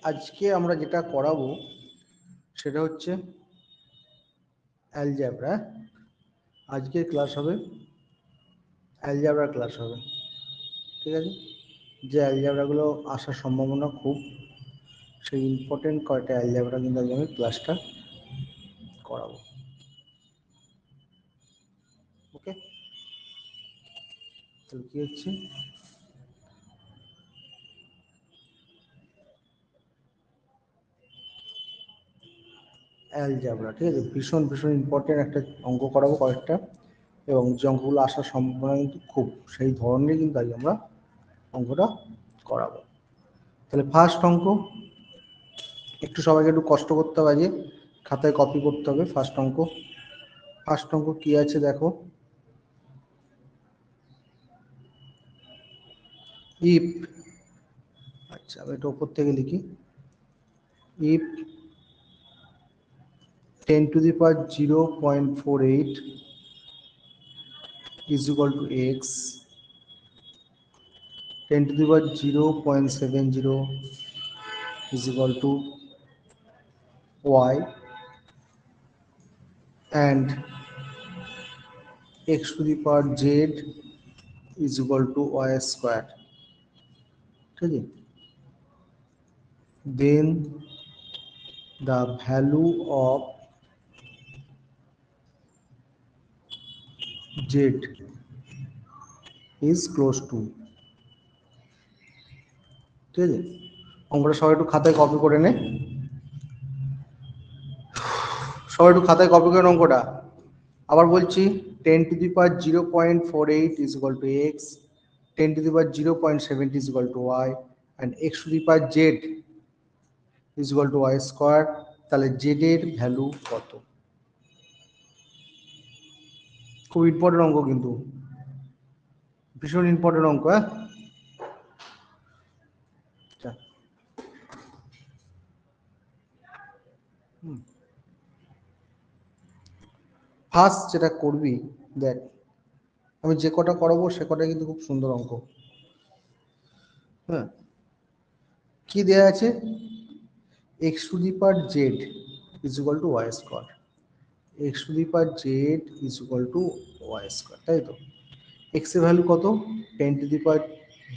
আজকে আমরা যেটা করাবো সেটা হচ্ছে অ্যালজেব্রা। আজকের ক্লাস হবে অ্যালজেব্রা ক্লাস হবে, ঠিক আছে। যে অ্যালজেব্রাগুলো আসার সম্ভাবনা খুব, সেই ইম্পর্টেন্ট কয়েকটা অ্যালজেব্রা কিন্তু আজকে আমি ক্লাসটা করাবো। ওকে, তাহলে কী হচ্ছে, অ্যালজেব্রা, ঠিক আছে। ভীষণ ভীষণ ইম্পর্টেন্ট একটা অঙ্ক করাবো কয়েকটা, এবং যে অঙ্কগুলো আসার সম্ভাবনা কিন্তু খুব, সেই ধরনের কিন্তু আজ আমরা অঙ্কটা করাবো। তাহলে ফার্স্ট অঙ্ক, একটু সবাইকে একটু কষ্ট করতে হবে, আজকে খাতায় কপি করতে হবে। ফার্স্ট অঙ্ক কি আছে দেখো, ইফ, আচ্ছা আমি এটা ওপর থেকে লিখি, if 10 to the power 0.48 is equal to x, 10 to the power 0.70 is equal to y, and x to the power z is equal to y square, ঠিক আছে। Then the value of z is close to, ঠিক আছে। অঙ্কটা সবাই একটু খাতায় copy করে নে, সবাই একটু খাতায় কপি করে অঙ্কটা। আবার বলছি, 10 to the power 0.48 is equal to x, 10 to the power 0.70 is equal to y, and x to the power z is equal to y square। তাহলে z এর ভ্যালু কত? খুব ইম্পর্টেন্ট অঙ্ক, কিন্তু ভীষণ ইম্পর্টেন্ট অঙ্ক। হ্যাঁ, ফার্স্ট যেটা করবি, দেখ আমি যে কটা করাবো সে কটা কিন্তু খুব সুন্দর অঙ্ক। হ্যাঁ, কি দেয়া আছে, x to the power z is equal to y square, x to the power z is equal to y square, তাই তো। x এর ভ্যালু কত, 10 to the power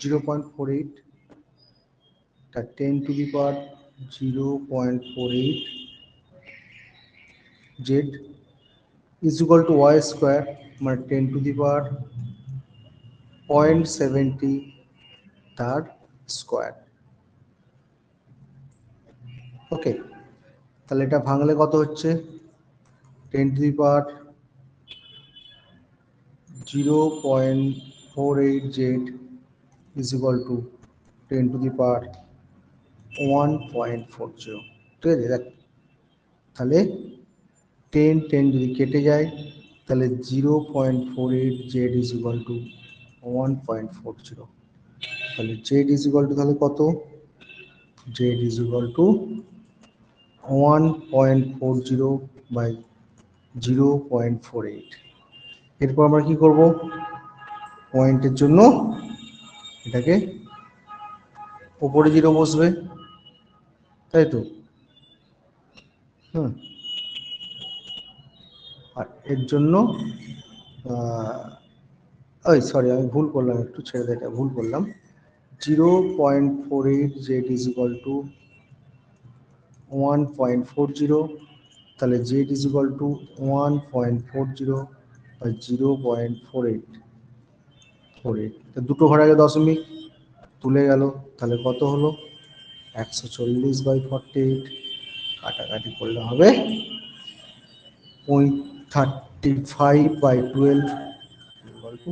0.48, তা 10 to the power 0.48 z is equal to y square, মানে 10 to the power 0.70 তার square. ওকে, তাহলে এটা ভাঙলে কত হচ্ছে, 10 to the power 0.48 z is equal to 10 to the power 1.40, ঠিক আছে। দেখ তাহলে 10 যদি কেটে যায়, তাহলে 0.48 z is equal to 1.40, তাহলে z is equal to তাহলে কত, z is equal to 1.40 by 0.48। এরপর আমরা কি করব, পয়েন্টের জন্য এটাকে উপরে 0 বসবে, তাই তো। আর এর জন্য ওই সরি আমি ভুল করলাম, একটু ছেড়ে দেয়, ভুল করলাম। 0.48 z is equal to 1.40, তাহলে z is equal to 1.40 by 0.48, দুটো ঘর আগে দশমিক তুলে গেল, তাহলে কত হলো 140 by 48, কাটাকাটি করলে হবে 35 by 12 equal to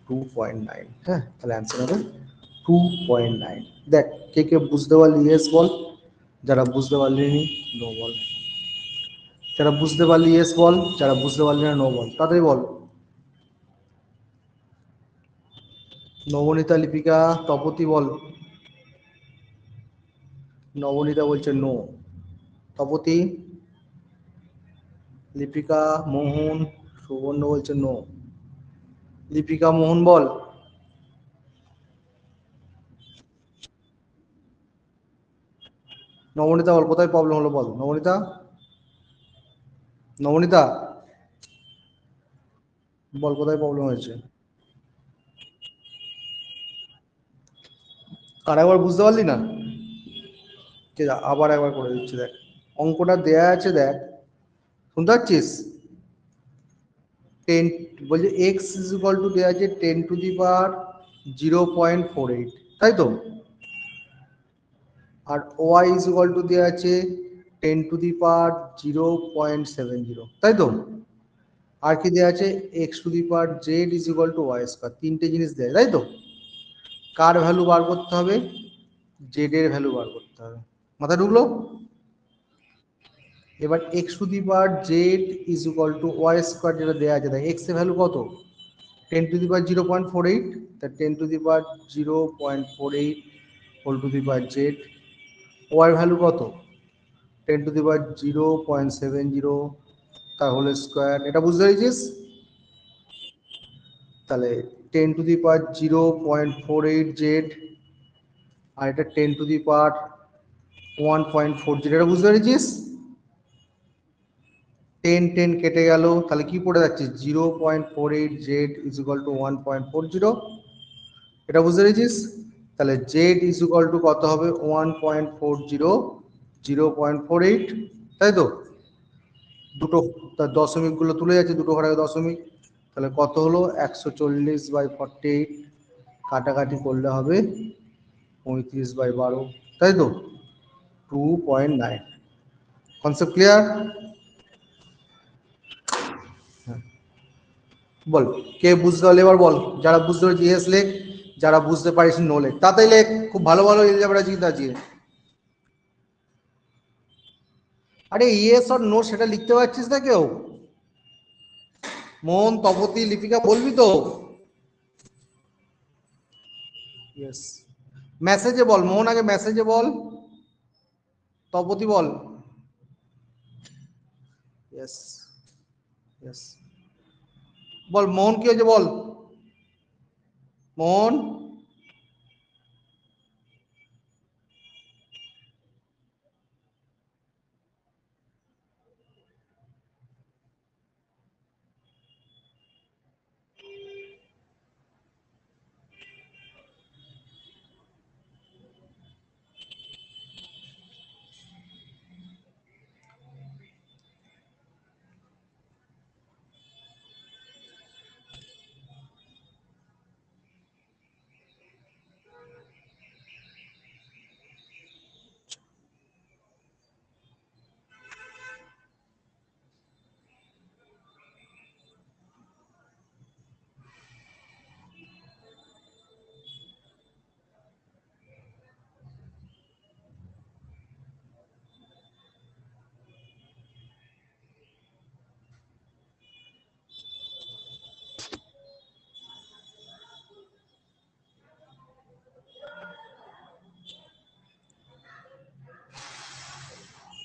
2.9। হ্যাঁ, তাহলে অ্যান্সার হবে 2.9। দেখ কে কে বুঝতে পারলি ইয়েস বল, যারা বুঝতে পারলি নো বল, যারা বুঝতে পারলি ইয়েস বল, যারা বুঝতে পারলি না নো বল, তাড়াতাড়ি বল। নবনীতা, লিপিকা, তপতি বল। নবনীতা বলছে নো, তপতি, লিপিকা, মোহন, সুবর্ণ বলছে নো। লিপিকা, মোহন বল। নবনীতা বল, কোথায় প্রবলেম হলো বল নবনীতা। নবনীতা বল, কোথায় প্রবলেম হয়েছে? আর একবার বুঝতে পারলি না? ঠিক আছে, আবার একবার করে দিচ্ছি দেখ। অঙ্কটা দেয়া আছে দেখ, শুনতে পাচ্ছিস? 10 বলছে এক্স ইজ ইকুয়াল টু দেওয়া আছে 10⁻⁴, 0.48, তাই তো? আর ওয়াই ইজ ইকুয়াল টু দেওয়া আছে 10⁻⁷.70, তাই তো? আর কি দেওয়া আছে? x⁻z is equal to y square, তিনটে জিনিস দেয়, তাই তো? কার ভ্যালু বার করতে হবে? জেড এর ভ্যালু বার করতে হবে। মাথা ঢুকলো? এবার x⁻z is equal to y square যেটা দেওয়া আছে, দেখ এক্স এর ভ্যালু কত? 10⁻0.48, তা 10⁻0.48 whole to the power z. Y value কত? 10⁻0.70 তার হোল স্কোয়ার। এটা বুঝতে পেরেছিস? তাহলে 10⁻0.48 জেড, আর এটা 10⁻1.40, এটা বুঝতে পেরেছিস? 10 কেটে গেল, তাহলে কি পড়ে যাচ্ছে? 0.48 জেড ইজ ইকুয়াল টু 1.40, এটা বুঝতে পেরেছিস? তাহলে জেড ইজ ইকুয়াল টু কত হবে? 1.40, 0.48, তাই তো? দুটো তার দশমিকগুলো তুলে যাচ্ছে, দুটো ঘরে দশমিক, তাহলে কত হলো? 140/48, কাটাকাটি করলে হবে 35/12, তাই তো? 2.9। Concept clear? বল কে বুঝতে পারলে এবার বল। যারা বুঝতে পারছি ইয়েস লেখ, যারা বুঝতে পারিস নো লেখ, তাতেই লেখ। খুব ভালো ভালো এলজেব্রা চিন্তা আছে। আরে ইয়েস আর নো সেটা লিখতে পারছিস না কেউ? মোহন, তপতি, লিপিকা বলবি তো? ইয়েস। মেসেজে বল মোহন, আগে মেসেজে বল। তপতি বল। Yes, yes. বল মোহন কি হয়েছে বল। মোহন।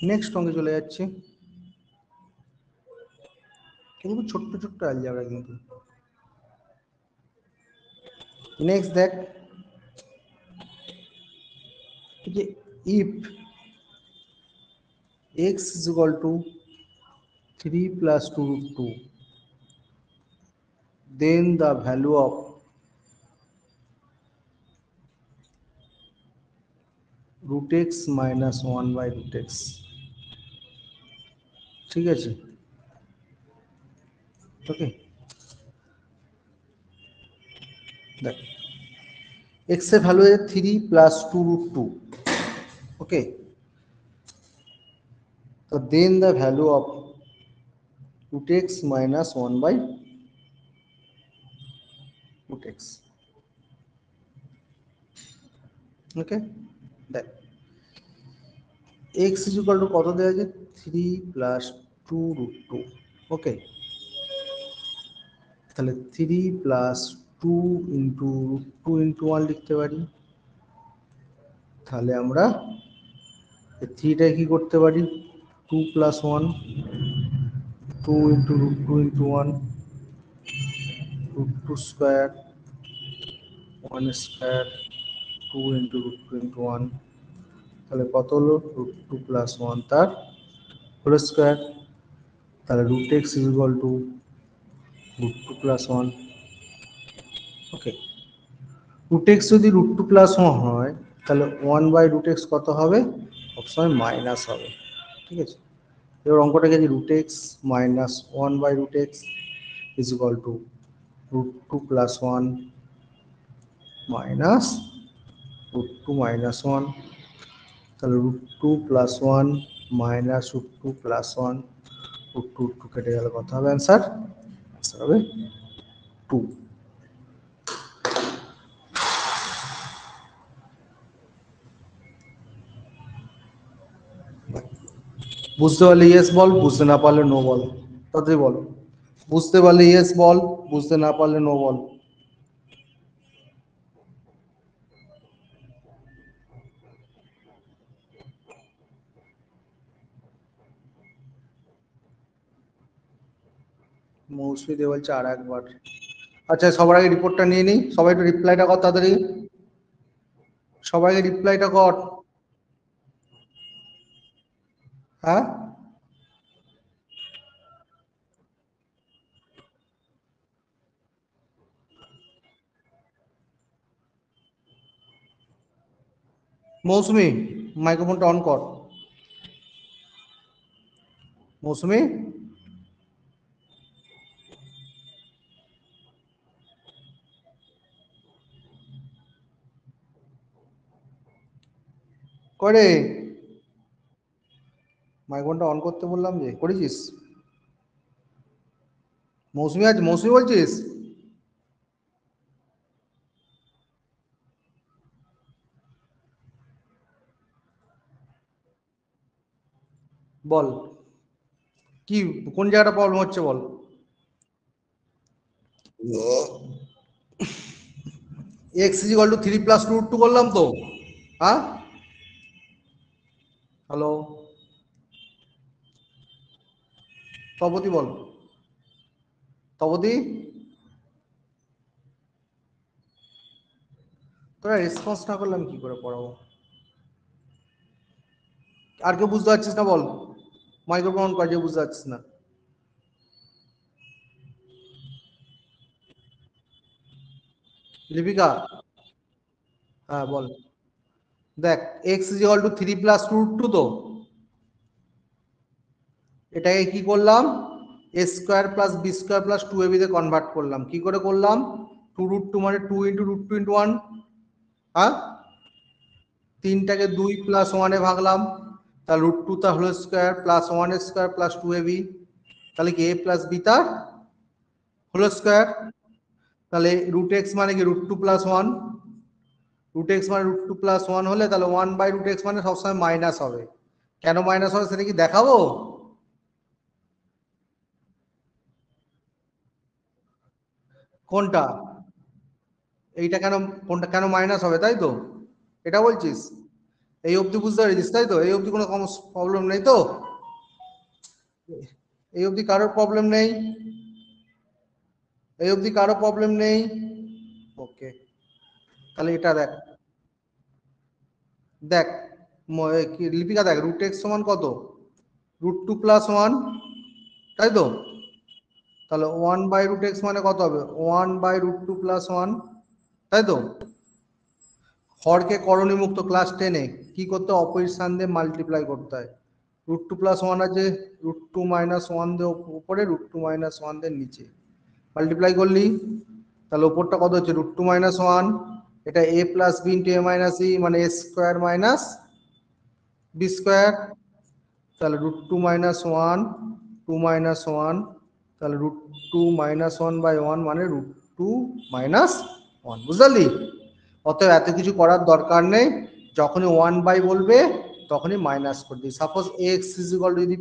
নেক্সট অঙ্কে চলে যাচ্ছে। কিন্তু ছোট্ট ছোট্ট অ্যালজেব্রা কিন্তু। নেক্সট দেখ, যে if x is equal to 3 + 2√2, then the value of √x - 1/√x, ঠিক আছে? ওকে, দেখ এক্স এর ভ্যালু আছে 3 + 2√2, ওকে? তো then the value of √x - 1/√x, okay? দেখ এক্স ইজ ইকুয়াল টু কত দেওয়া আছে? 3 + 2√2, ওকে? তাহলে 3 + 2 × √2 × 1 লিখতে পারি। তাহলে আমরা থ্রিটাই কি করতে পারি? 2 + 1, 2 × √2 × 1, √2 স্কোয়ার, 1 স্কোয়ার, 2 × √2 × 1, তাহলে কত হলো √2 + 1 তার হোল স্কয়ার। তাহলে √x = √2 + 1। ওকে, √x যদি √2 + 1 হয় তাহলে 1/√x কত হবে? সবসময় মাইনাস হবে। ঠিক আছে, এবার অঙ্কটাকে যে √x - 1/√x = √2 + 1 মাইনাস √2 - 1, তাহলে √2 + 1 মাইনাস √2 + 1, √2 কেটে গেলে কত হবে অ্যান্সার? অ্যান্সার হবে 2। বুঝতে পারলে ইয়েস বল, বুঝতে না পারলে নো বল। তাড়াতাড়ি বল। বুঝতে পারলে ইয়েস বল, বুঝতে না পারলে নো বল। মৌসুমী দে বলছে আর একবার। আচ্ছা, সবার আগে রিপোর্টটা নিয়ে নিই, সবাই একটু রিপ্লাইটা কর তাড়াতাড়ি, সবাই রিপ্লাইটা কর। হ্যাঁ, মৌসুমী মাইক্রোফোনটা অন কর। মৌসুমী, করে মাইক্রোফোনটা অন করতে বললাম যে, করেছিস? মৌসুমী আছে? মৌসুমী বলছিস? বল, কি কোন জায়গাটা প্রবলেম হচ্ছে বল। x = 3 + √2 করলাম তো। হ্যাঁ, হ্যালো তপতি বল, তপতি তোরা রেসপন্স না করলে আমি কি করে পড়াবো? আর কেউ বুঝতে পারছিস না বল, মাইক্রোফোন অন কর যে বুঝতে পারছিস না। লিপিকা, হ্যাঁ বল। দেখ, x = 3 + √2 তো, এটাকে কি করলাম? a² + b² + 2ab তে কনভার্ট করলাম। কি করে করলাম? 2√2 মানে 2 × √2 × 1। হ্যাঁ, 3টাকে 2 + 1 এ ভাগলাম, তাহলে √2 তার whole square plus 1² plus 2ab, তাহলে কি a + b তার হোল স্কয়ার। তাহলে √x মানে কি √2 + 1, √x মানে √2 + 1 হলে তাহলে 1/√x মানে সবসময় মাইনাস হবে। কেন মাইনাস হবে সেটা কি দেখাবো? কোনটা? এইটা কেন, কোনটা কেন মাইনাস হবে তাই তো, এটা বলছিস? এই অবধি বুঝতে পেরেছিস তাই তো? এই অবধি কোনো প্রবলেম নেই তো? এই অবধি কারোর প্রবলেম নেই? এই অবধি কারো প্রবলেম নেই? ওকে, তাহলে এটা দেখ, দেখ লিপিকা দেখ, √x সমান কত? √2 + 1, তাই তো? তাহলে 1/√x মানে কত হবে? 1/√2 + 1, তাই তো? হরকে করণী মুক্ত ক্লাস 10-এ কি করতে হয়? অপোজিট স্থান দিয়ে মাল্টিপ্লাই করতে হয়। √2 + 1 আছে, √2 - 1 দিয়ে উপরে, √2 - 1 দিয়ে নিচে মাল্টিপ্লাই করলি, তাহলে উপরটা কত হচ্ছে? √2 - 1, এটা a + b × a - e মানে a² - b², তাহলে √2 - 1, 2 - 1, তাহলে √2 - 1/1 মানে √2 - 1, বুঝলি? অতএব এত কিছু করার দরকার নেই, যখনই 1 বলবে তখনই মাইনাস করবি। সাপোজ x = যদি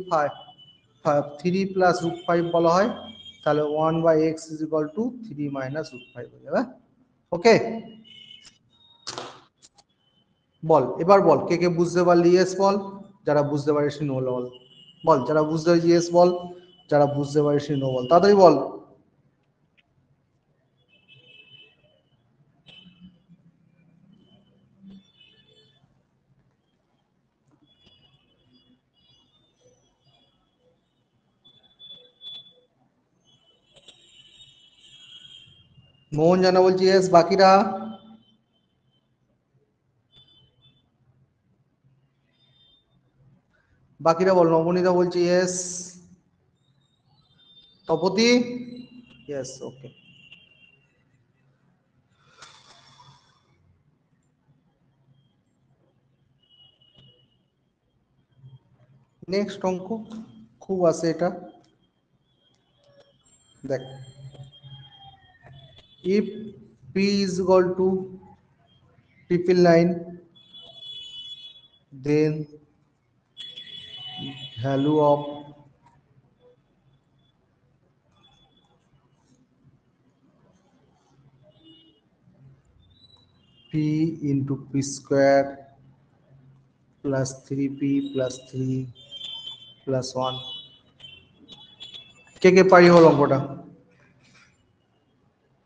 3 + √5 বলা হয়, তাহলে 1/x = 3 - √5 হয়ে যাবে। ওকে, বল এবার বল, কে কে বুঝতে পারলি ইয়েস বল, যারা বুঝতে পারিস নো বল। বল, যারা বুঝতে পারিস ইয়েস বল, যারা বুঝতে পারিস নো বল, তাড়াতাড়ি বল। মোহন জানা বলছে ইয়েস, বাকিরা? বাকিরা বল। নবনীতা বলছে ইয়েস। তপতি? ইয়েস, ওকে। নেক্সট অঙ্ক খুব আছে এটা, দেখ। If P is equal two 999, then value of p into p square plus 3p plus 3 plus 1। কে কে পারি বল অঙ্কটা?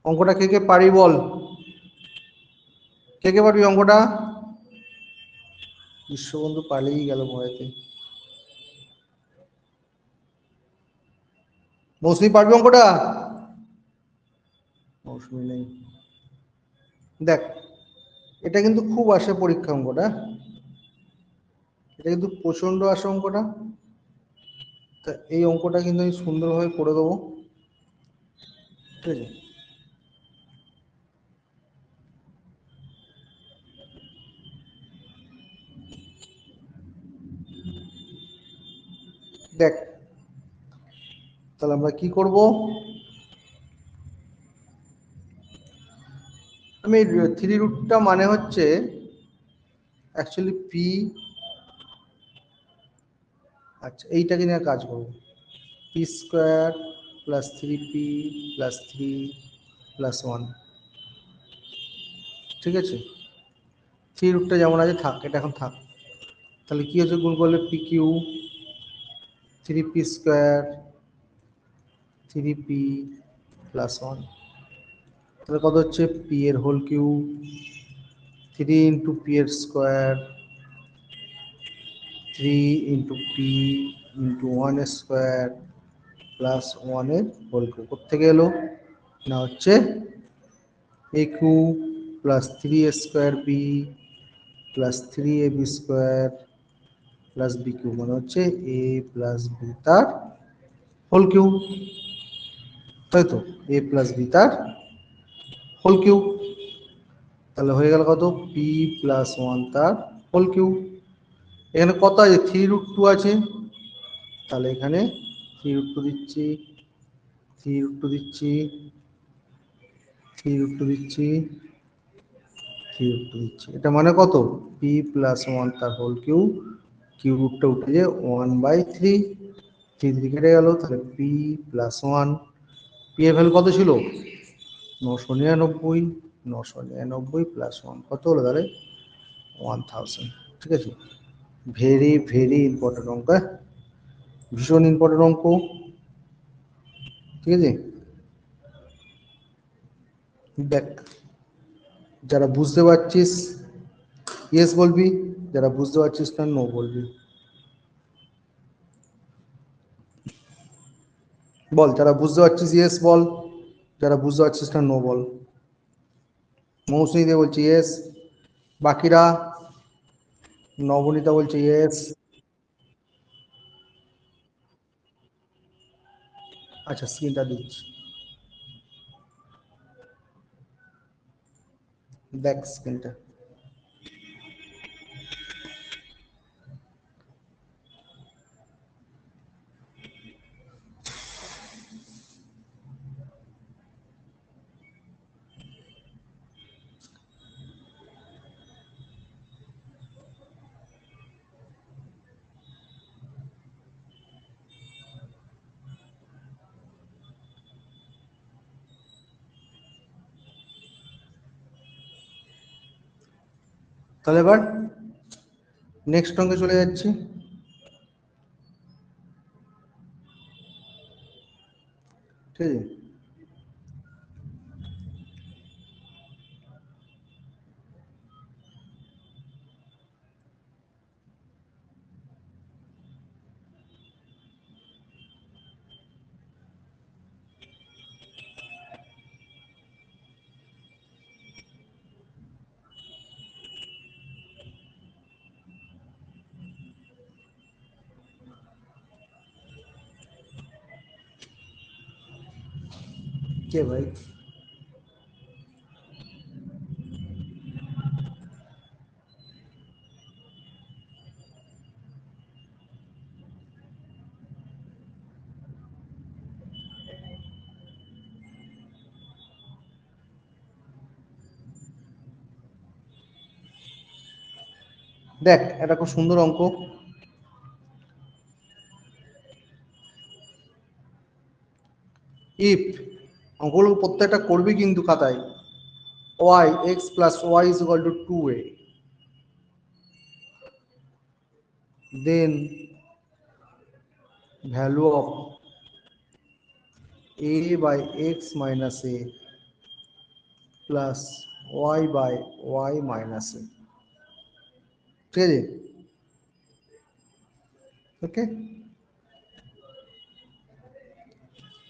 অঙ্কটা কে কে পারি বল? কে কে পারবি অঙ্কটা? বিশ্ববন্ধু পালিয়েই গেল ভয়েতে। মৌসুমি পারবি অঙ্কটা? মৌসুমি নেই। দেখ, এটা কিন্তু খুব আসে পরীক্ষা অঙ্কটা, এটা কিন্তু প্রচন্ড আসে অঙ্কটা। তা এই অঙ্কটা কিন্তু আমি সুন্দরভাবে করে দেবো, ঠিক আছে? দেখ, তাহলে আমরা কি করব? আমি থ্রি রুটটা মানে হচ্ছে অ্যাকচুয়ালি পি, আচ্ছা এইটাকে নিয়ে কাজ করব। P square plus 3p plus 3 plus 1, ঠিক আছে? থ্রি রুটটা যেমন আছে থাক, এটা এখন থাক। তাহলে কি হচ্ছে, গুণ করলে পি কিউ 3p² 3p+1, তাহলে কত হচ্ছে? পি এর whole cube 3 × p² 3 × p × 1² plus 1 whole cube. কোথেকে এলো না? হচ্ছে a cube plus 3a² plus 3ab² plus b cube, মানে হচ্ছে এ প্লাস বি তার হোল কিউ, তাই তো? এ প্লাস বি তার হোল কিউ। তাহলে হয়ে গেল কত? p+1 তার হোল কিউ। এখানে কত আছে? 3√2 আছে, তাহলে এখানে 3√2 দিচ্ছি, 3√2 দিচ্ছি, 3√2 দিচ্ছি, 3√2 দিচ্ছি। এটা মানে কত? p+1 তার হোল কিউ, কিউ রুটটা উঠে যে 1/3, 3 কেটে গেল, তাহলে p+1। পি এর ভ্যালু কত ছিল? 999, 999+1 কত হলো তাহলে? 1000, ঠিক আছে? ভেরি ভেরি ইম্পর্টেন্ট অঙ্ক, ভীষণ ইম্পর্টেন্ট অঙ্ক, ঠিক আছে? দেখ, যারা বুঝতে পারছিস ইয়েস বলবি, যারা বুঝতে পারছিস না নো বলবি। বল, যারা বুঝতে পারছিস ইয়েস বল, যারা বুঝতে পারছিস না নো বল। মৌসুমী দে বলছে ইয়েস, বাকিরা? নবনীতা বলছে ইয়েস। আচ্ছা, স্ক্রিনটা দিচ্ছি, দেখ স্ক্রিনটা। তাহলে এবার নেক্সট অঙ্কে চলে যাচ্ছি, ঠিক আছে? কে ভাই? দেখ, এটা খুব সুন্দর অঙ্ক। ইফ, অঙ্কগুলো প্রত্যেকটা করবি কিন্তু খাতায়। Y x plus y is equal to 2a, then value of a by x minus a plus y by y minus a। ঠিক আছে? ওকে,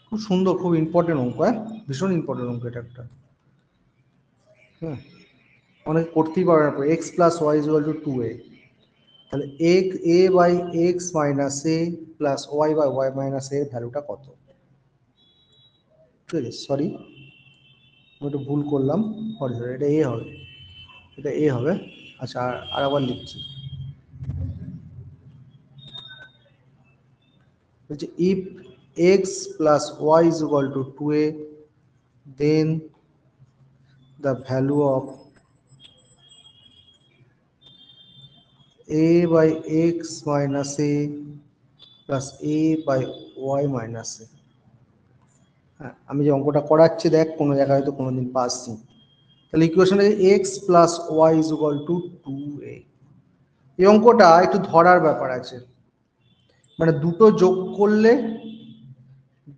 খুব সুন্দর, খুব ইম্পর্টেন্ট অঙ্ক। হ্যাঁ, ভীষণ ইম্পর্টেন্ট অঙ্ক এটা একটা। হ্যাঁ, অনেকে করতেই পারে না। X plus y is equal to 2a, তাহলে a by x minus a plus y by y minus এর ভ্যালুটা কত? ঠিক আছে, সরি আমি একটু ভুল করলাম, সরি সরি, এটা এ হবে, এটা এ হবে। আচ্ছা, আর আবার লিখছি। বলছে if x plus y is equal to 2a, then the value of a by x minus a plus a by y minus a। হ্যাঁ, আমি যে অঙ্কটা করাচ্ছি দেখ, কোনো জায়গায় হয়তো কোনোদিন পাসনি। তাহলে ইকুয়েশনে x plus y is equal to 2a, এই অঙ্কটা একটু ধরার ব্যাপার আছে। মানে দুটো যোগ করলে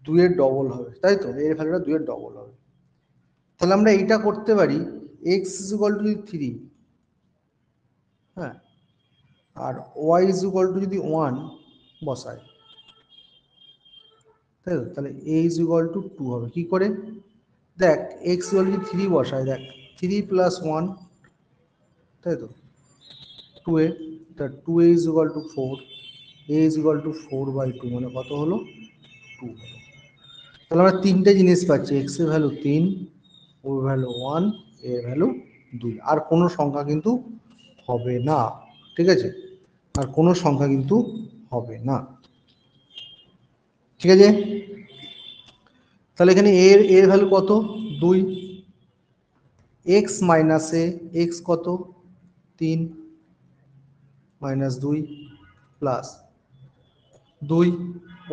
দুইয়ের ডবল হবে, তাই তো? এর ভ্যালুটা দুইয়ের ডবল হবে। তাহলে আমরা এইটা করতে পারি, এক্স ইজ ইকুয়াল টু 3, হ্যাঁ, আর ওয়াই ইজ ইকুয়াল টু যদি 1 বসায়, তাই তো? তাহলে এ ইজ ইকুয়াল টু 2 হবে। কি করে? দেখ, এক্স ইকুয়াল টু 3 বসায়, দেখ 3 প্লাস 1, তাই তো, 2a, তা 2a is equal two 4, A is equal two 4/2, মানে কত হলো? 2 হলো। তাহলে আমরা তিনটে জিনিস পাচ্ছি, এক্স এর ভ্যালু 3, ওর ভ্যালু 1, এর ভ্যালু 2। আর কোনো সংখ্যা কিন্তু হবে না, ঠিক আছে? আর কোনো সংখ্যা কিন্তু হবে না, ঠিক আছে? তাহলে এখানে এর এর ভ্যালু কত? 2। এক্স মাইনাস এ, এক্স কত? 3 মাইনাস 2 প্লাস 2,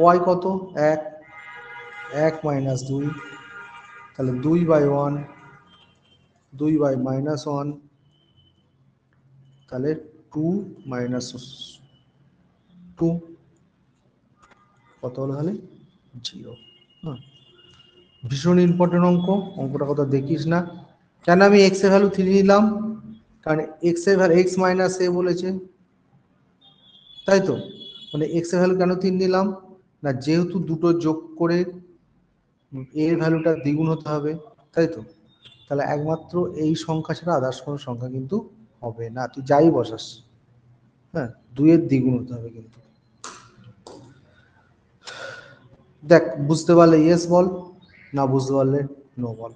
ওয়াই কত? 1, 1 মাইনাস 2, তাহলে 2/1, 2/-1, তাহলে 2 মাইনাস 2, কত হলো তাহলে? 0। হ্যাঁ, ভীষণ ইম্পর্টেন্ট অঙ্ক। অঙ্কটা কথা দেখিস না। কেন আমি এক্স এর ভ্যালু 3 নিলাম? কারণ এক্স এর ভ্যালু এক্স মাইনাস এ বলেছে, তাই তো? মানে এক্স এর ভ্যালু কেন 3 নিলাম? না, যেহেতু দুটো যোগ করে এর ভ্যালুটা দ্বিগুণ হতে হবে, তাই তো? তাহলে একমাত্র এই সংখ্যা ছাড়া আদার্স কোনো সংখ্যা কিন্তু হবে না, তুই যাই বসাস। হ্যাঁ, 2-এর দ্বিগুণ হতে হবে কিন্তু। দেখ, বুঝতে পারলে ইয়েস বল, না বুঝতে পারলে নো বল।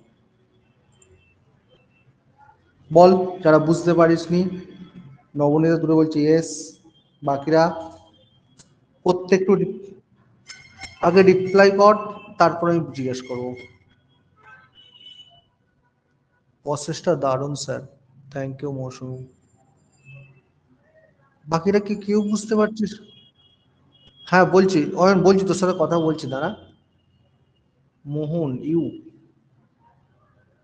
বল, যারা বুঝতে পারিসনি। নবনীতা দুটো বলছে ইয়েস, বাকিরা প্রত্যেকটু আগে রিপ্লাই কর, তারপরে আমি জিজ্ঞেস করবো। প্রসেসটা দারুণ স্যার, থ্যাংক ইউ মৌসুমী। বাকিরা কি কেউ বুঝতে পারছিস? হ্যাঁ বলছি অয়ন, বলছি তোর সাথে কথা বলছি, দাঁড়া। মোহন ইউ,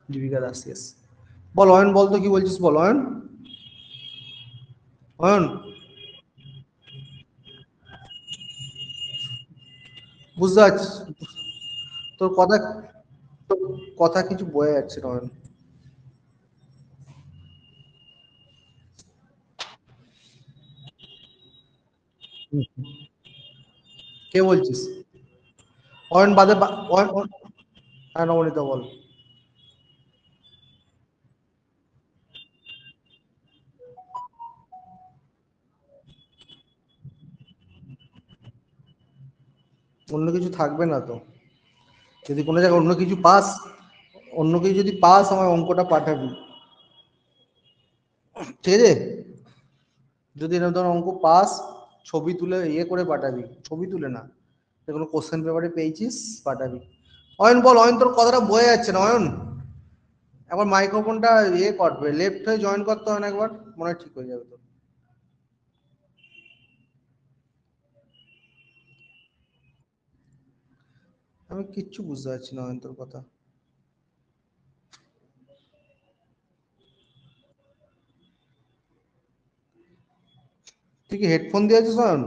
দীপিকা দাস, ইয়েস। বল অয়ন, বল তো কি বলছিস, বল অয়ন। অয়ন, বুঝতে পারছিস? তোর কথা, তোর কথা কিছু বোঝা যাচ্ছে না অয়ন। কে বলছিস? অয়ন বাদে অয়ন হ্যাঁ নবনীতা বল। অন্য কিছু থাকবে না তো? যদি কোনো জায়গায় অন্য কিছু পাস, অন্য কিছু যদি পাস আমার অঙ্কটা পাঠাবি, ঠিক আছে? যদি এরকম ধর অঙ্ক পাস, ছবি তুলে ইয়ে করে পাঠাবি, ছবি তুলে না, কোনো কোশ্চেন পেপারে পেয়েছিস পাঠাবি। অয়ন বল, অয়ন তোর কথাটা বোঝা যাচ্ছে না অয়ন, একবার মাইক্রোফোনটা ইয়ে করবে, লেফট হয়ে জয়েন করতে হয় না একবার, মনে হয় ঠিক হয়ে যাবে তো। আমি কিচ্ছু বুঝতে পারছি না অয়ন তোর কথা। তুই কি হেডফোন দিয়ে আছিস অয়ন?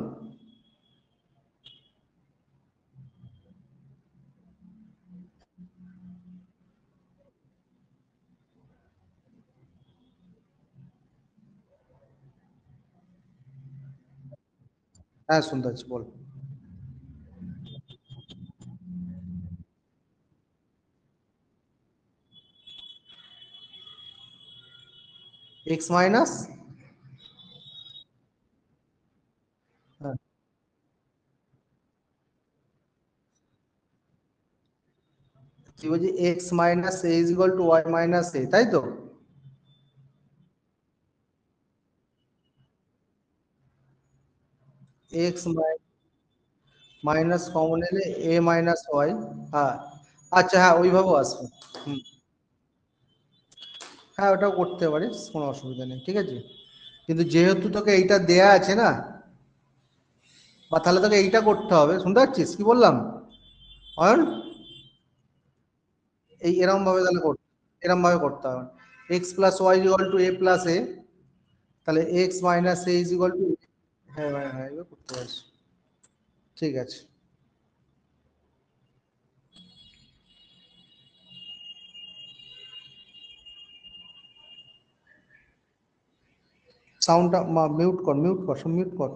হ্যাঁ শুনতে পাচ্ছি, বল। এক্স মাইনাস, হ্যাঁ তুই বলছি x minus a is equal to y minus a, তাই তো? এক্স মাইনাস কমন এলে এ মাইনাস ওয়াই, হ্যাঁ আচ্ছা হ্যাঁ ওইভাবেও আসবে। হুম, হ্যাঁ ওটাও করতে পারিস, কোনো অসুবিধা নেই, ঠিক আছে। কিন্তু যেহেতু তোকে এইটা দেয়া আছে না, বা তাহলে তোকে এইটা করতে হবে, শুনতে পাচ্ছিস কি বললাম অয়ন? এই এরম ভাবে তাহলে করতে, এরম ভাবে করতে হবে। X plus y equal to a plus a, তাহলে x minus a is equal to, হ্যাঁ হ্যাঁ হ্যাঁ এগুলো করতে পারিস, ঠিক আছে। সাউন্ডটা মিউট কর, মিউট কর, সব মিউট কর।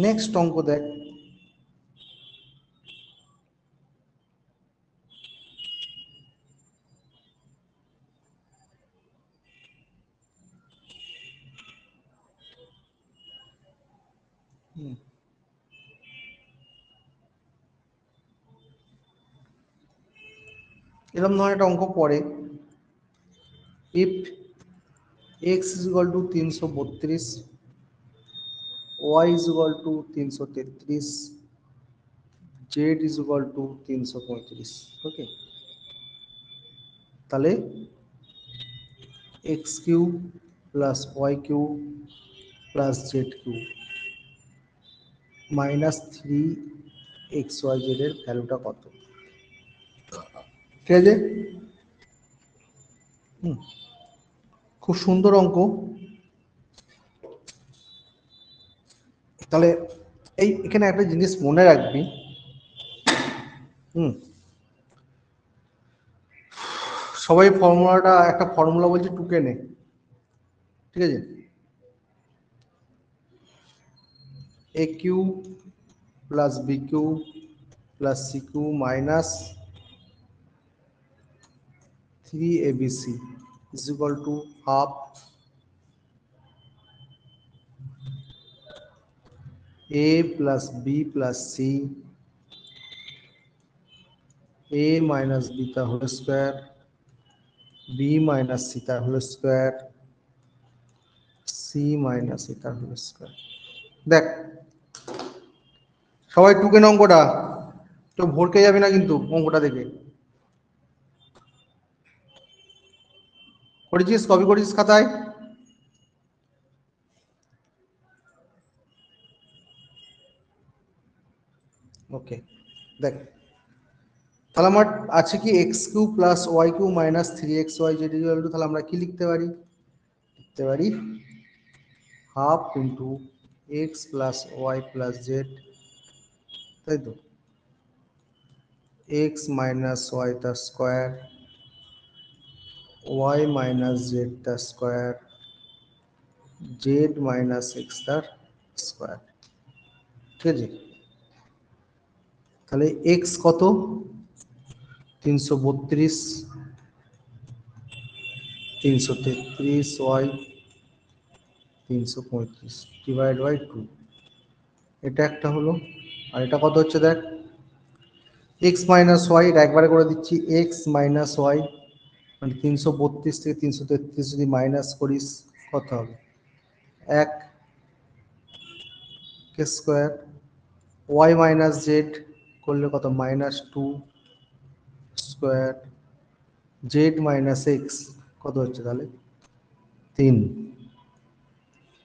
নেক্সট অঙ্ক দেখ। এরকম ধরনের একটা অঙ্ক পড়ে, if x is equal to 332, y is equal to 333, z is equal to 335, okay? তাহলে x cube plus y cube plus z cube minus 3 XYZ এর ভ্যালুটা কত? ঠিক আছে, হুম, খুব সুন্দর অঙ্ক। তাহলে এই এখানে একটা জিনিস মনে রাখবি, হুম, সবাই ফর্মুলাটা, একটা ফর্মুলা বলছি টুকে নে, ঠিক আছে? A cube plus b cube plus c cube minus 3ABC is equal to half A plus B plus C, A minus beta whole square, B minus theta whole square, C minus theta whole square। দেখ সবাই টুকে নে অঙ্কটা, তো ভরকে যাবে না কিন্তু অঙ্কটা দেখে। করেছিস, কপি করেছিস খাতায়? ওকে, দেখ তাহলে আমার আছে কি x cube plus y cube minus 3XYZ equal to, তাহলে আমরা কি লিখতে পারি? লিখতে পারি half into x plus y plus z, তাই তো, এক্স মাইনাস ওয়াই তার স্কোয়ার, ওয়াই মাইনাস জেড তার স্কোয়ার, জেড মাইনাস এক্স তার স্কোয়ার, ঠিক আছে? তাহলে এক্স কত 332 333 ওয়াই 335 ডিভাইড বাই 2, এটা একটা হলো। আর এটা কত হচ্ছে দেখ, এক্স মাইনাস ওয়াই, একবারে করে দিচ্ছি, এক্স মাইনাস ওয়াই মানে 332 থেকে 333 যদি মাইনাস করিস কত হবে, এক কে স্কোয়ার, ওয়াই মাইনাস জেড করলে কত minus two square, z minus x কত হচ্ছে তাহলে তিন,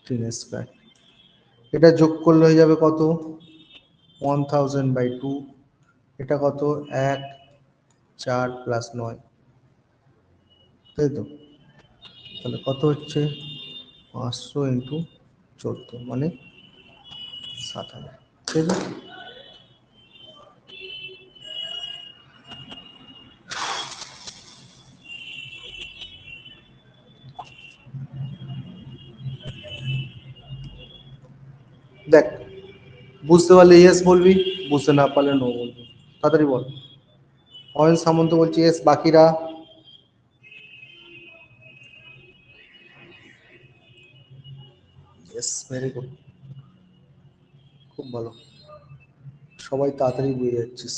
তিন স্কোয়ার, এটা যোগ করলে হয়ে যাবে কত 1000/2, এটা কত এক, চার প্লাস নয়, তাই তো? তাহলে কত হচ্ছে 500 ইন্টু 14 মানে 7000, ঠিক আছে? দেখ, বুঝতে পারলে ইয়েস বলবি, বুঝতে না পারলে নো বলবি, তাড়াতাড়ি বল। অয়ন সামন্ত বলছি ইয়েস, বাকিরা ইয়েস, ভেরি গুড, খুব ভালো, সবাই তাড়াতাড়ি বুঝে যাচ্ছিস।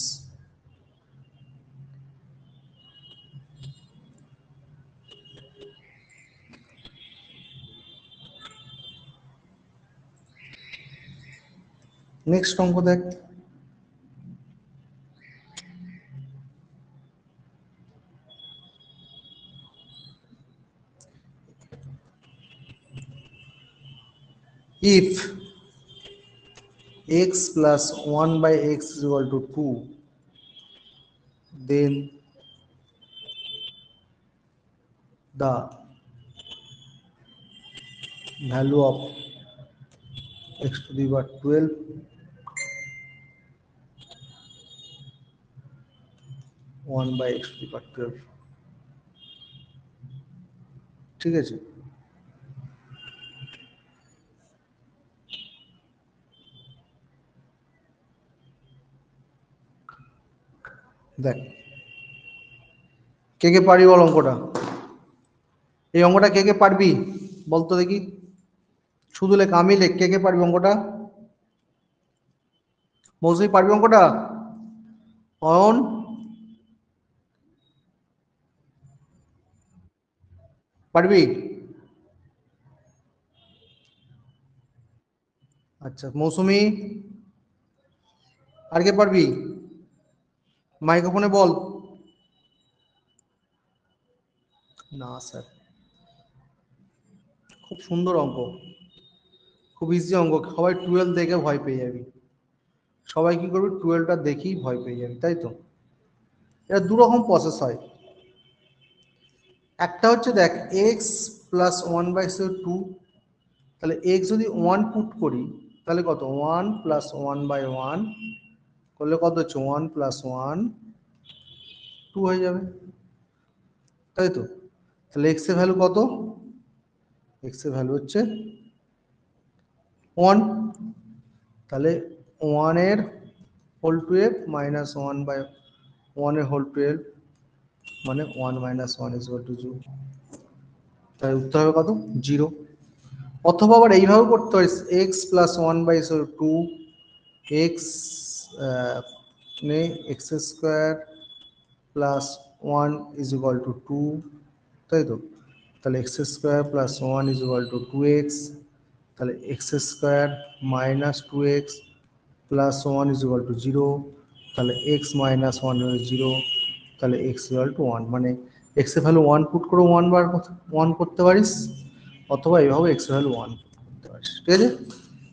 নেক্সট অঙ্ক দেখ, if x plus 1 by x is equal to 2, then the value of x to the power 12 1 by x to the power 12, ঠিক আছে? দেখ, কে কে পারি বল অঙ্কটা, এই অঙ্কটা কে কে পারবি বলতো দেখি, শুধু লেখ, আমি লেখ, কে কে পারবি অঙ্কটা? মৌসুমি পারবি অঙ্কটা? অয়ন পারবি? আচ্ছা মৌসুমি, আর কে পারবি? মাইক্রোফোনে বল। না স্যার, খুব সুন্দর অঙ্ক, খুব ইজি অঙ্ক, সবাই 12 দেখে ভয় পেয়ে যাবি, সবাই কি করবি 12টা দেখেই ভয় পেয়ে যাবি, তাই তো? এটা দু রকম প্রসেস হয়, একটা হচ্ছে দেখ এক্স প্লাস 1/2, তাহলে এক্স যদি 1 পুট করি তাহলে কত 1 প্লাস 1/1 করলে কত হচ্ছে 1 প্লাস 1 2 হয়ে যাবে, তাই তো? তাহলে এক্স এর ভ্যালু কত, এক্স এর ভ্যালু হচ্ছে 1, তাহলে 1 এর হোল 12 মাইনাস 1/1 এর হোল 12 মানে 1 মাইনাস 1 ইজ ইকুয়াল টু 0, তাহলে উত্তর হবে কত 0। অথবা আবার এইভাবে করতে পারিস, x plus 1/2 x x square plus 1 is equal two 2, তাই তো? তাহলে x square plus 1 is equal two 2x, তাহলে x square minus 2x plus 1 is equal to 0, তাহলে এক্স মাইনাস 1 হল 0, তাহলে এক্স ইকুয়াল টু 1, মানে এক্স এর ভ্যালু 1 পুট করে 1 করতে পারিস, অথবা এইভাবে এক্স এর ভ্যালু 1 করতে পারিস, ঠিক আছে?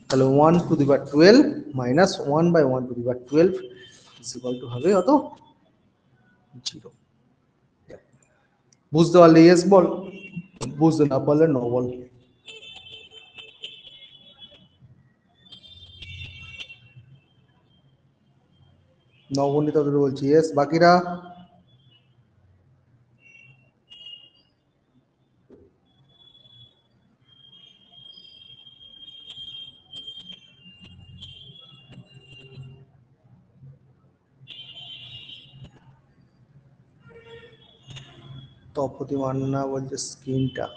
তাহলে 1 two the power 12 minus 1/1 two the power 12 is equal two হবে অত 0। বুঝতে পারলে ইয়েস বল, বুঝতে না পারলে নো বল। নবনীতা তোদের বলছি ইয়েস, বাকিরা? তপতি মান্না বলছে স্ক্রিনটা।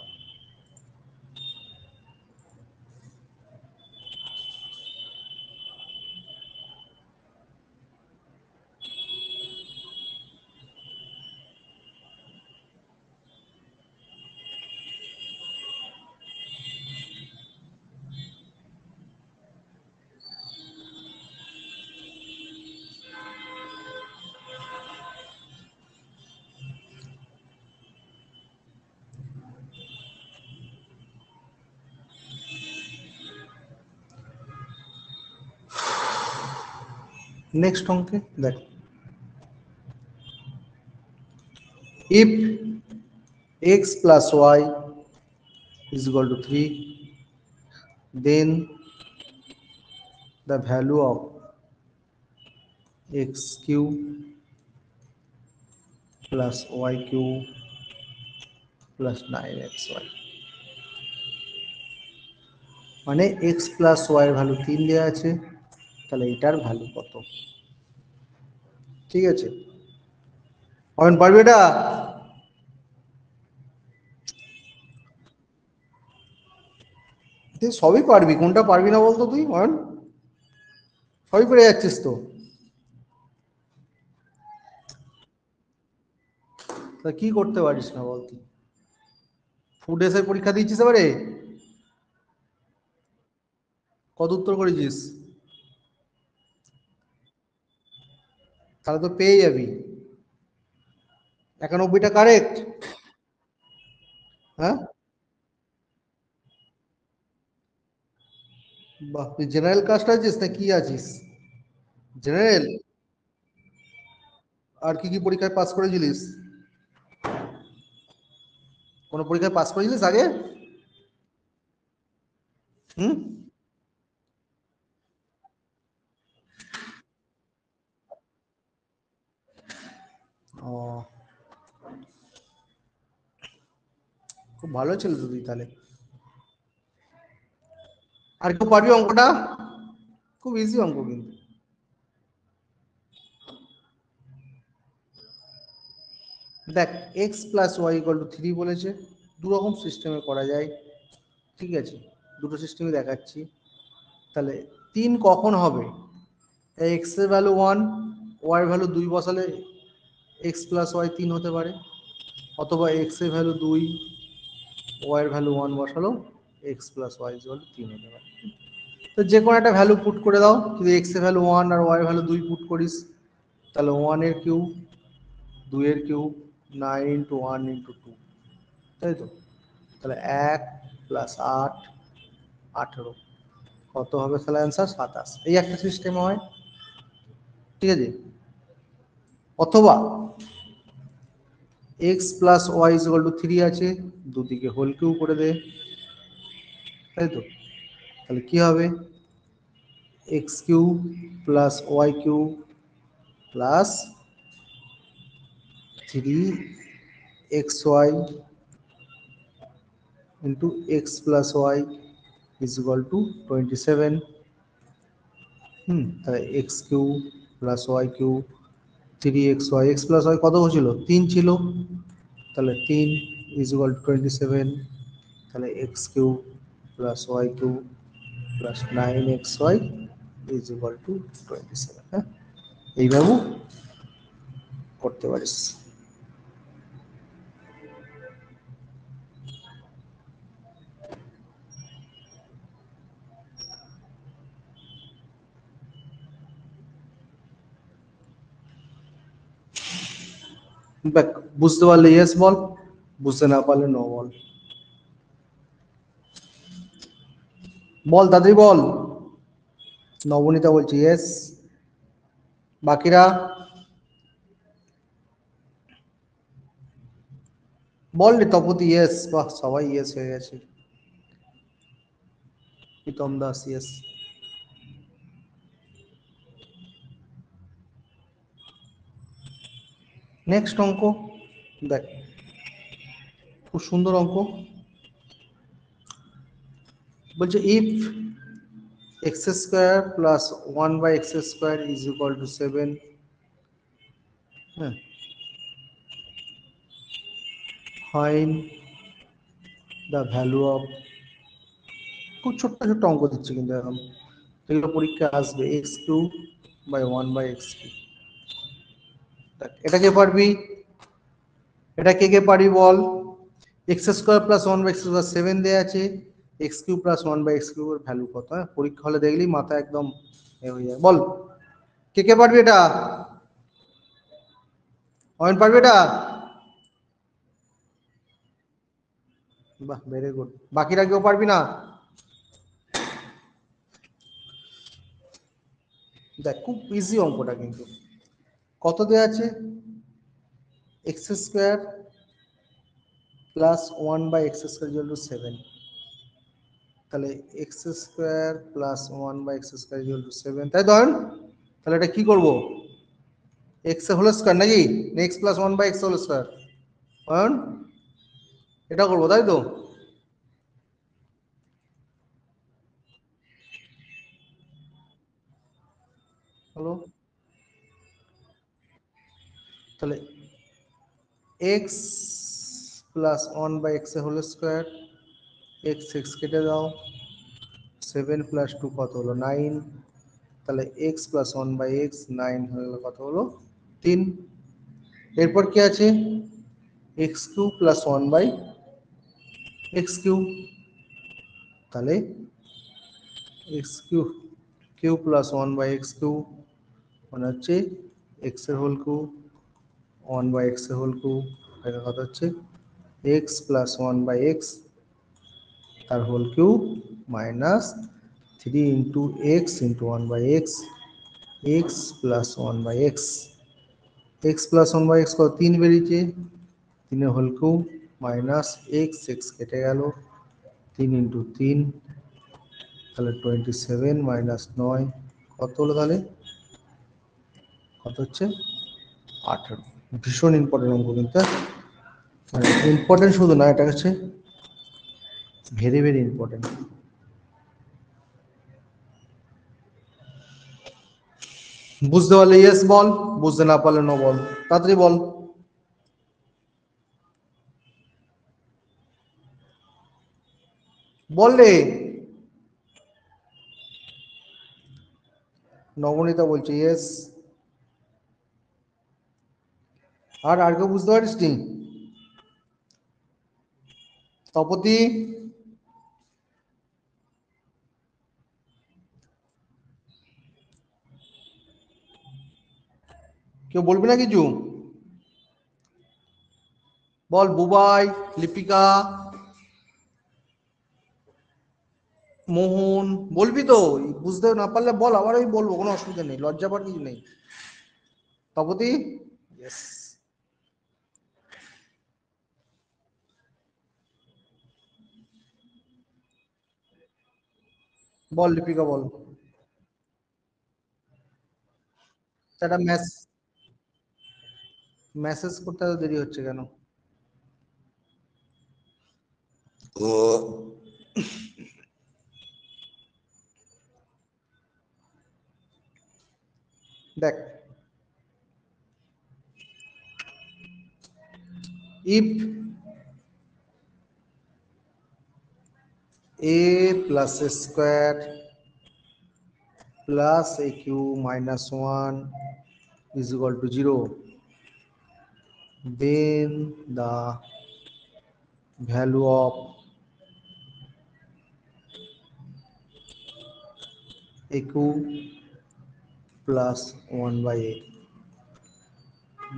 নেক্সট অঙ্কে দেখ, if x plus y is equal to 3, then the value of x cube plus y cube plus 9xy, মানে x plus y এর ভ্যালু 3 দেওয়া আছে, তাহলে এটার ভ্যালু কত? ঠিক আছে, অয়ন পারবে এটা? তুই সবই পারবি, কোনটা পারবি না বলতো তুই অয়ন? সবই পেরে যাচ্ছিস তো, তা কি করতে পারিস না বলতো? ফুড এসে পরীক্ষা দিয়েছিস এবারে? কত উত্তর করেছিস? তাহলে তো পেয়ে যাবি। 91টা কারেক্ট? হ্যাঁ, বাহ, তুই জেনারেল কাস্ট আছিস না কি আছিস? জেনারেল? আর কি কি পরীক্ষায় পাস করেছিলিস? কোনো পরীক্ষায় পাস করেছিলিস আগে? হুম? ও, খুব ভালো ছিল তো তুই তাহলে। আর কেউ পারবি অঙ্কটা? খুব ইজি অঙ্ক কিন্তু। দেখ, x plus y equal to 3 বলেছে, দু রকম সিস্টেমে করা যায়, ঠিক আছে, দুটো সিস্টেমে দেখাচ্ছি। তাহলে 3 কখন হবে? এক্স এর ভ্যালু 1, ওয়াই এর ভ্যালু 2 বসালে এক্স প্লাস ওয়াই 3 হতে পারে, অথবা এক্স এর ভ্যালু 2, ওয়াই এর ভ্যালু 1 বসালো x plus y equal to 3 হতে পারে। তো যে কোনো একটা ভ্যালু পুট করে দাও, যদি এক্স এর ভ্যালু 1 আর ওয়াই এর ভ্যালু 2 পুট করিস, তাহলে 1 এর কিউব, 2 এর কিউব, 9 ইন্টু 1 ইন্টু 2, তাই তো? তাহলে 1 প্লাস 8, 18, কত হবে তাহলে অ্যান্সার? 27। এই একটা সিস্টেম হয়, ঠিক আছে। অথবা x plus y is equal to 3 আছে, দুদিকে হোল কিউব করে দে, তাই তো? তাহলে কি হবে? X cube plus y cube plus 3xy into x plus y is equal to 27। তাহলে x cube plus y cube 3xy, x plus y কত ছিল? 3 ছিল, তাহলে 3 ইজ ইকুয়াল টু 27। তাহলে x cube plus y cube plus 9xy is equal to 27। হ্যাঁ, এইভাবেও করতে পারিস। দেখ, বুঝতে পারলে ইয়েস বল, বুঝতে না পারলে নো বল। বল তাড়াতাড়ি বল। নবনীতা বলছি ইয়েস, বাকিরা বল রে। তপতি ইয়েস, বাহ, সবাই ইয়েস হয়ে গেছে। প্রীতম দাস ইয়েস। নেক্সট অঙ্ক দেখ, খুব সুন্দর অঙ্ক। বলছে if x square plus 1/x square is equal to 7, হ্যাঁ, ফাইন্ড দ্য ভ্যালু অফ, খুব ছোট্ট ছোট্ট অঙ্ক দিচ্ছে কিন্তু এখন, এগুলো পরীক্ষা আসবে, x cube by one by x cube. এটা কে পারবি? এটা কে কে পারবি বল? X square plus one by x square 7 দেওয়া আছে, x cube plus one by x cube এর ভ্যালু কত? হ্যাঁ, পরীক্ষা হলে দেখলি মাথা একদম এ হয়ে যায়। বল কে কে পারবি এটা? অয়ন পারবি এটা? বাহ, ভেরি গুড। বাকিরা কেউ পারবি না? দেখ খুব ইজি অঙ্কটা কিন্তু। কত দেওয়া আছে? X square plus one by x square equal to 7। তাহলে x square plus one by x square equal to 7, তাই তো? তাহলে এটা কি করব? এক্স হোল স্কোয়ার নাকি x plus one by x whole square, কারণ এটা করবো তাই তো? হলো, তাহলে x plus one by x whole square, x x কেটে দাও, 7 প্লাস 2 কত হলো 9, তাহলে x plus one by x 9 হয়ে গেল কত হলো 3। এরপর কি আছে? X cube plus one by x cube, তাহলে x cube cube plus one by x cube মানে হচ্ছে এক্স এর whole cube one by x এর হোল কিউ, এটা কত হচ্ছে x plus one by x তার whole cube minus 3 into x into one by x, x plus one by x, x plus one by x কত 3 বেরিয়েছে, 3 whole cube minus x x কেটে গেল, 3 into 3, তাহলে 27 minus 9 কত হলো? তাহলে কত হচ্ছে 18। ভীষণ ইম্পর্টেন্ট অঙ্ক কিন্তু, মানে ইম্পর্টেন্ট শুধু না, এটা হচ্ছে ভেরি ভেরি ইম্পর্টেন্ট। বুঝতে পারলে ইয়েস বল, বুঝতে না পারলে নো বল, তাড়াতাড়ি বল। বল রে। নবনীতা বলছে ইয়েস। আর কেউ বুঝতে পারিস নি? তপতি, কেউ বলবি না কিছু? বল বুবাই, লিপিকা, মোহন, বলবি তো? বুঝতে না পারলে বল, আবার আমি বলবো, কোনো অসুবিধা নেই, লজ্জা পাওয়ার কিছু নেই। তপতি ইয়েস। বল লিপিকা বল। একটা মেসেজ করতে এত দেরি হচ্ছে কেন? দেখ, if a plus a square plus aq minus 1 is equal to 0, then the value of aq plus 1 by a,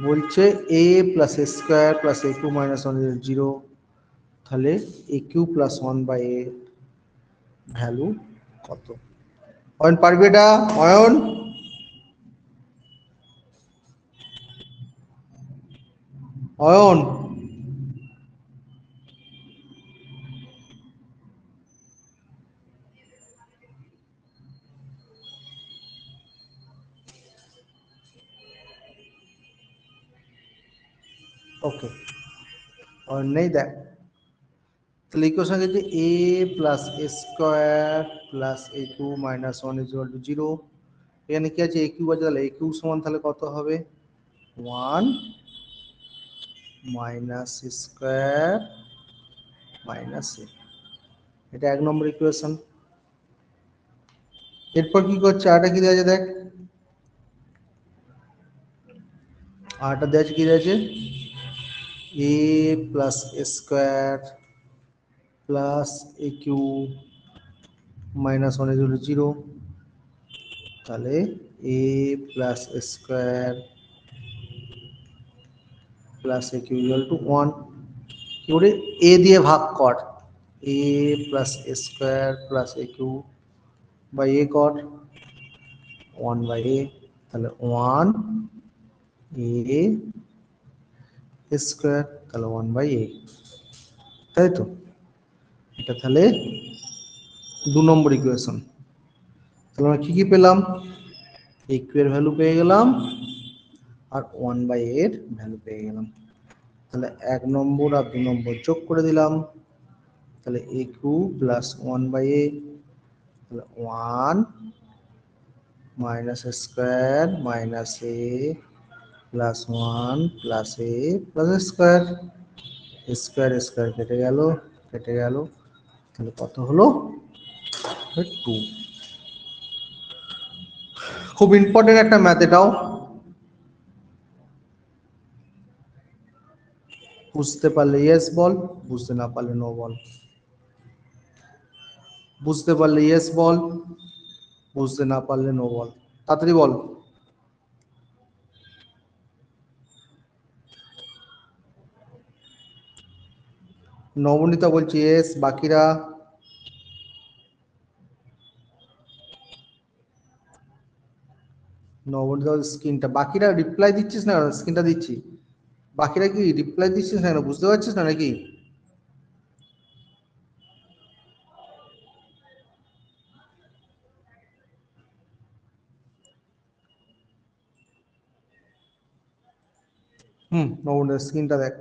বলছে a plus a square plus aq minus 1 is 0, তাহলে aq plus 1 by a value কত? অয়ন পারবে এটা? অয়ন, অয়ন, ওকে, অয়ন নেই। দেখ তাহলে equation যদি a plus a square plus a cube minus one is equal to 0, এখানে কি আছে এ কিউ আছে, তাহলে এ কিউ সমান তাহলে কত হবে 1 মাইনাস স্কোয়ার মাইনাস এ, এটা 1 নম্বর ইকুয়েশন। এরপর কি করছে, আরটা কি দেওয়া আছে দেখ, আরটা দেওয়া আছে কি দেওয়া আছে, a plus square plus a cube minus 1 equal to 0, তাহলে a plus square plus a cube equal to 1। কি করে, এ দিয়ে ভাগ কর, a plus square plus a cube by a কর, 1 বাই এ, তাহলে 1 এ স্কোয়ার, তাহলে 1 বাই এ, তাই তো। এটা তাহলে 2 নম্বর ইকুয়েশন। তাহলে আমরা কি কি পেলাম, এ কিউ এর ভ্যালু পেয়ে গেলাম আর 1 বাই এর ভ্যালু পেয়ে গেলাম। তাহলে 1 নম্বর আর 2 নম্বর যোগ করে দিলাম, তাহলে এ কিউ প্লাস 1 বাই এ, তাহলে 1 minus square minus a plus 1 plus A plus square, square square কেটে গেল কেটে গেল, তাহলে কত হলো, 2। খুব ইম্পর্টেন্ট একটা ম্যাথ এটাও, বুঝতে পারলে ইয়েস বল, বুঝতে না পারলে নো বল। বুঝতে পারলে ইয়েস বল, বুঝতে না পারলে নো বল, তাড়াতাড়ি বল। নবনীতা বলছি ইয়েস, বাকিরা, নবনীতা স্ক্রিনটা, বাকিরা রিপ্লাই দিচ্ছিস না, স্ক্রিনটা দিচ্ছি, বাকিরা কি রিপ্লাই দিচ্ছিস না, বুঝতে পারছিস না নাকি? নবনীতা স্ক্রিনটা দেখ।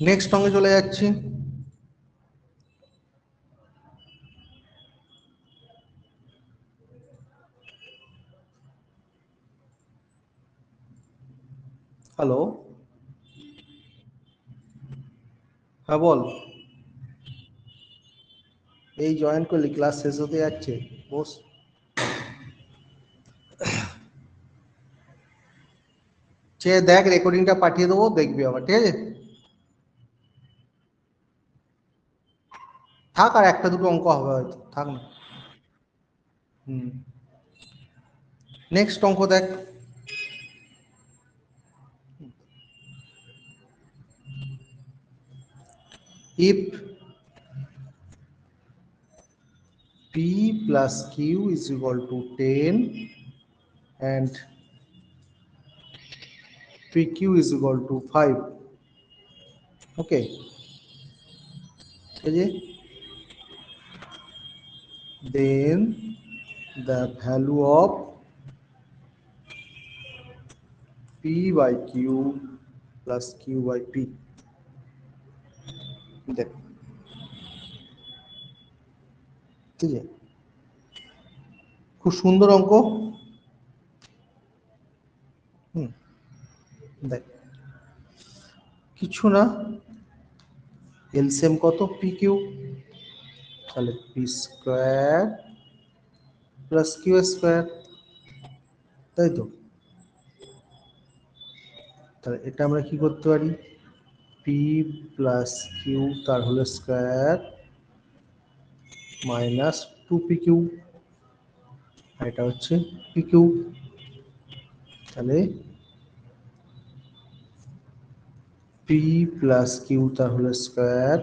নেক্সট অঙ্কে চলে যাচ্ছি। হ্যালো, হ্যাঁ বল। এই জয়েন করলি, ক্লাস শেষ হতে যাচ্ছে, বস। সে দেখ, রেকর্ডিংটা পাঠিয়ে দেবো, দেখবি আবার, ঠিক আছে। থাক, আর একটা দুটো অঙ্ক হবে হয়তো, থাক না। নেক্সট অঙ্ক দেখ। If p plus q is equal to 10 and pq is equal to 5, okay, then the value of p by q plus q by p, দেখ, ঠিক আছে, খুব সুন্দর অঙ্ক। দেখ, কিছু না, এলসিএম কত, পি কিউ, তাহলে p square plus q square, তাই তো। তাহলে এটা আমরা কি করতে পারি, পি প্লাস কিউ তার হোল স্কোয়ার মাইনাস 2pq, এটা হচ্ছে pq, তাহলে p প্লাস কিউ তার whole square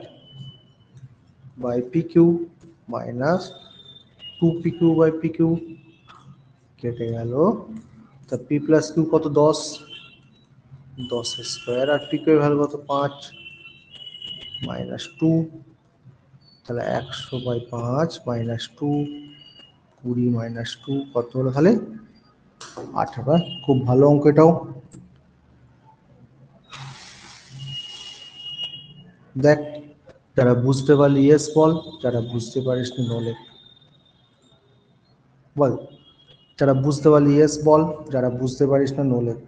by pq minus 2pq by pq, কেটে গেল, তা p প্লাস কিউ কত, 10 স্কোয়ার, আর pq এর ভ্যালু কত, 5, -2, তাহলে 100/5 -2, 20 -2 কত হলো তাহলে 18। খুব ভালো অঙ্ক এটাও। দেখ, যারা বুঝতে পারলি ইয়েস বল, যারা বুঝতে পারিস নি নো লেখ। বল, যারা বুঝতে পারলি ইয়েস বল, যারা বুঝতে পারিস না নো লেখ।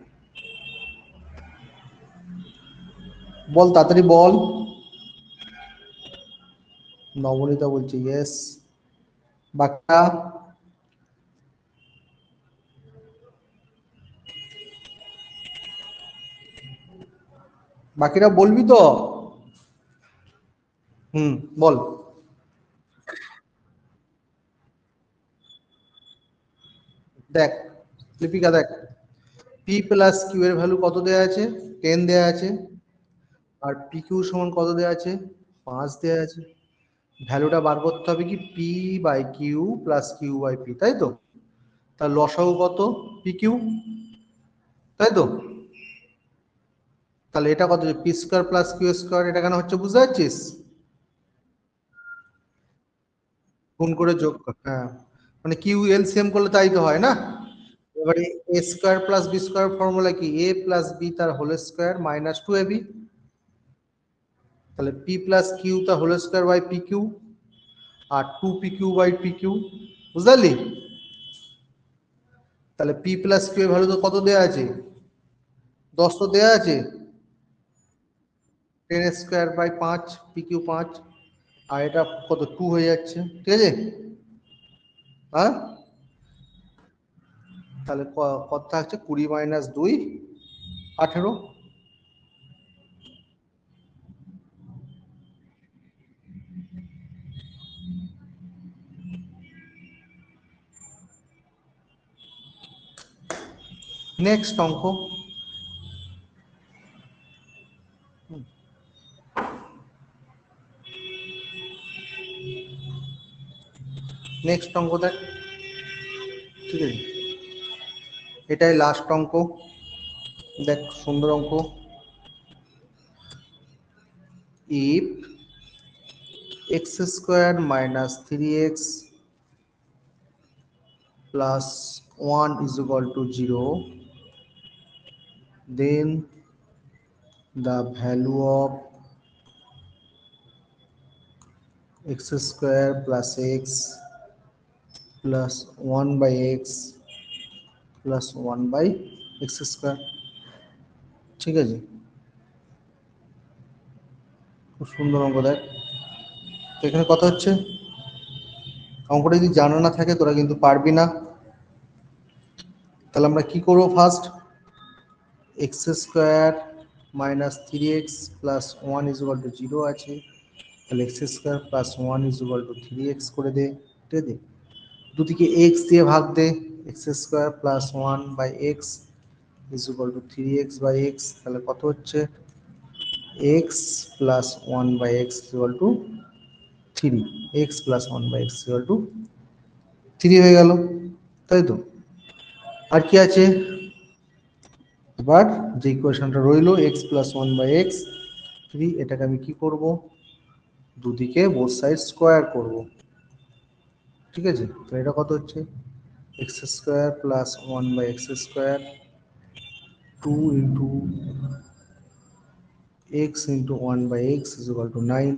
বল তাড়াতাড়ি বল। নবনীতা বলছে ইয়েস। বাকিরা, বাকিরা বলবি তো? বল। দেখ লিপিকা, দেখ পি প্লাস কিউ এর ভ্যালু কত দেওয়া আছে? 10 দেওয়া আছে। আর পি কিউ সমান কত দেওয়া আছে? 5 দেওয়া আছে। ভ্যালুটা বার করতে হবে কি p by q plus q by p, তাই তো? তার লসাগু কত? পি কিউ, তাই তো? তাহলে এটা কত? P square plus q square, এটা কেন হচ্ছে বুঝতে পারছিস? গুণ করে যোগ কর, হ্যাঁ, মানে কিউ এলসিএম করলে তাই তো হয় না। এবারে a square plus b square formula কি? এ প্লাস বি তার হোল স্কোয়ার মাইনাস 2ab। তাহলে পি প্লাস কিউ তার whole square by p q, আর 2pq বাই পি কিউ, বুঝলি? তাহলে পি প্লাস কিউ এর ভ্যালু তো কত দেওয়া আছে? 10 তো দেওয়া আছে। 10 স্কোয়ার বাই 5, পি কিউ 5, আর এটা কত 2 হয়ে যাচ্ছে, ঠিক আছে? হ্যাঁ, তাহলে কত থাকছে? 20 - 2 18। নেক্সট অঙ্ক। নেক্সট অঙ্ক দেখ, ঠিক আছে? এটাই লাস্ট অঙ্ক। দেখ সুন্দর অঙ্ক। If x square minus 3x plus 1 is equal to 0, then the value of x square plus x plus 1 by x plus 1 by x square, ঠিক আছে? খুব সুন্দর অঙ্ক। দেখ তো এখানে কথা হচ্ছে, অঙ্কটা যদি জানা না থাকে তোরা কিন্তু পারবি না। তাহলে আমরা কি করবো? First x square minus 3x plus 1 is equal to 0 আছে, তাহলে x square plus 1 is equal to 3x করে দে, ঠিক আছে? দুদিকে এক্স দিয়ে ভাগ দে, x square plus 1 by x is equal to 3x by x, তাহলে কত হচ্ছে? X plus 1 by x is equal to 3, x plus 1 by x is equal to 3 হয়ে গেল, তাই তো? আর কি আছে? এবার যে ইকুয়েশনটা রইলো এক্স প্লাস 1 বাই এক্স 3, এটাকে আমি কি করব? দুদিকে বোথ সাইড স্কোয়ার করব, ঠিক আছে? তো এটা কত হচ্ছে? X square plus 1 by x square 2 into x into 1 by x is equal to 9,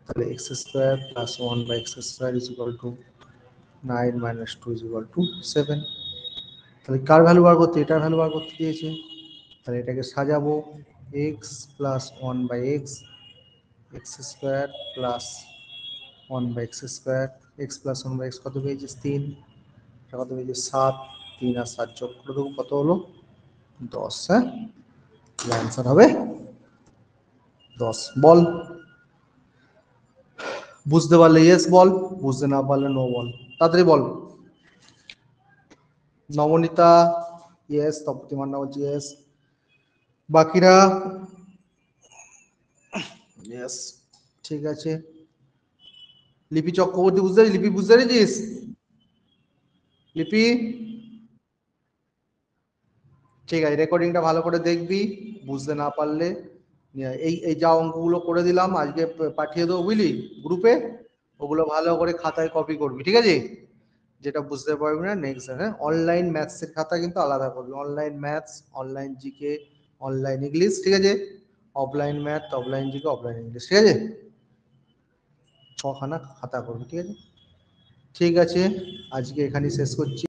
তাহলে x square plus 1 by x square is equal to 9 minus 2 is equal to 7। তাহলে কার ভ্যালু বার করতে? এটার ভ্যালু বার করতে দিয়েছে। তাহলে এটাকে সাজাবো, x plus 1 by x, x square plus 1 by x square, x plus 1 by x কত পেয়েছিস? 3, কত পেয়েছিস? 7, 3 আর 7 যোগ করে দেবো, কত হলো? 10। হ্যাঁ, অ্যান্সার হবে 10। বল, বুঝতে পারলে ইয়েস বল, বুঝতে না পারলে নো বল, তাড়াতাড়ি বল। নবনীতা ইয়েস, তপতি মান্না বলছি ইয়েস। বাকিরা ইয়েস, ঠিক আছে। লিপি চক্রবর্তী বুঝতে পারছিস? লিপি বুঝতে পেরেছিস? লিপি, ঠিক আছে, রেকর্ডিংটা ভালো করে দেখবি, বুঝতে না পারলে এই এই যা অঙ্কগুলো করে দিলাম আজকে পাঠিয়ে দেবো বুঝলি গ্রুপে, ওগুলো ভালো করে খাতায় কপি করবি, ঠিক আছে? যেটা বুঝতে পারবি না নেক্সট, হ্যাঁ অনলাইন ম্যাথসের খাতা কিন্তু আলাদা করবি, online maths, online GK, online English, ঠিক আছে? Offline math, offline GK, offline English, ঠিক আছে? ছখানা খাতা করবি, ঠিক আছে? ঠিক আছে, আজকে এখানেই শেষ করছি।